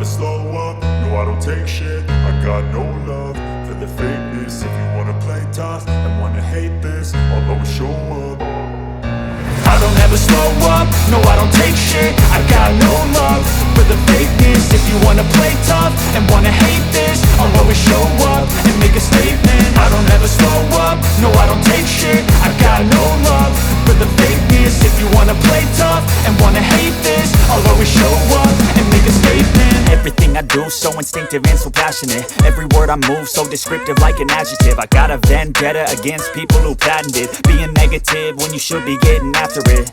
slow up, no I don't take shit. I got no love for the fakeness. If you wanna play tough and wanna hate this, I'll always show up. I don't ever slow up, no I don't take shit. I got no love for the fakeness. If you wanna play tough and wanna hate this, I'll always show up and make a statement. I don't ever slow up, no I don't take shit. I got no love for the fakeness. If you wanna play tough and wanna hate this, I'll always show up and make a statement. Everything I do so instinctive and so passionate. Every word I move so descriptive like an adjective. I got a vendetta against people who patented being negative when you should be getting after it.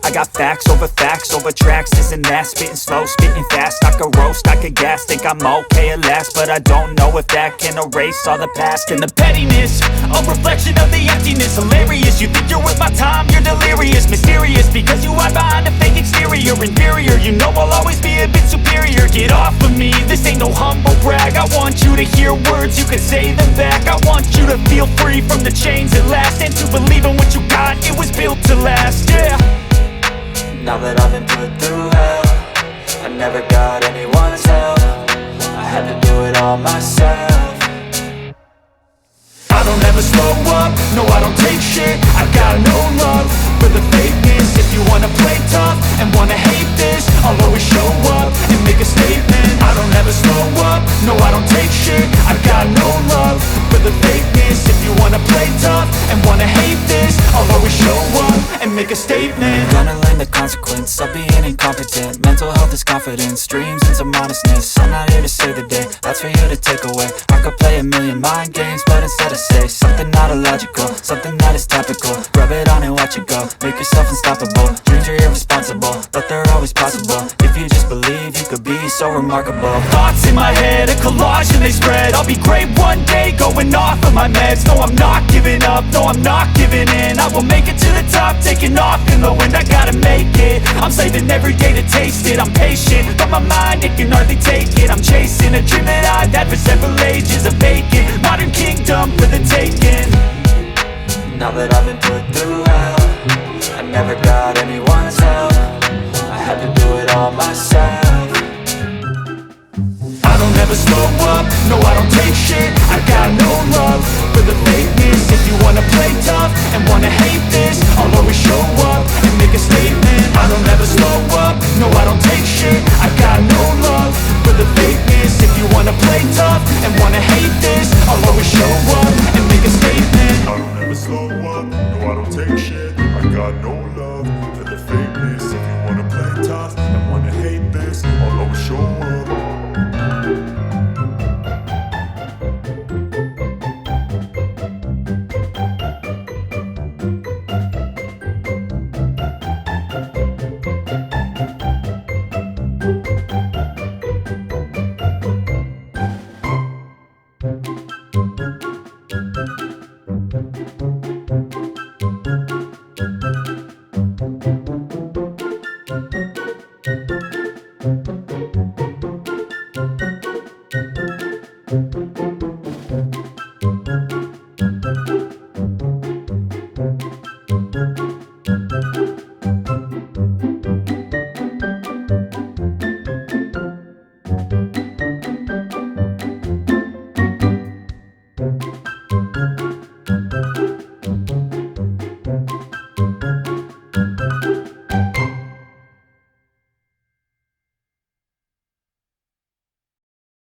I got facts over tracks, this and that. Spitting slow, spitting fast, I could roast, I could gas. Think I'm okay at last, but I don't know if that can erase all the past. And the pettiness, a reflection of the emptiness. Hilarious, you think you're worth my time, you're delirious. Mysterious, because you hide behind a fake exterior. Inferior, you know I'll always be a bit superior. Get off of me, this ain't no humble brag. I want you to hear words, you can say them back. I want you to feel free from the chains at last, and to believe in what you got, it was built to last, yeah. Now that I've been put through hell, I never got anyone's help. I had to do it all myself. I don't ever slow up, no I don't take shit. I got no love for the fakeness. If you wanna play tough and wanna hate this, I'll always show up and make a statement. I don't ever slow up, no I don't take shit. I got no love for the fakeness. If you wanna play tough and wanna hate this, I'll always show up and make a statement. Gonna learn the consequence of being incompetent. Mental health is confidence, dreams and some honestness. I'm not here to save the day, that's for you to take away. I could play a million mind games, but instead I say something not illogical, something that is topical. Rub it on and watch it go, make yourself unstoppable. Dreams are irresponsible, but they're always possible. If you just believe, you could be so remarkable. Thoughts in my head, a collage and they spread. I'll be great one day, going off of my meds. No, I'm not giving up, no, I'm not giving in. I will make it to the top, taking off in the wind. I gotta make it, I'm saving every day to taste it. I'm patient, but my mind, it can hardly take it. I'm chasing a dream that I've had for several ages. A vacant, modern kingdom for the taking. Now that I've been put through hell, I never got anyone's help. I had to do it all myself. I don't ever slow up, no I don't take shit. I got no love for the fakeness. If you wanna play tough and wanna hate this, I'll always show up and make a statement. I don't ever slow up, no I don't take shit. I got no love for the fakeness. If you wanna play tough and wanna hate this, I'll always show up and make a statement. I don't ever slow up, no I don't take shit. I got no love for the fakeness. If you wanna play tough and wanna hate this, I'll always show up.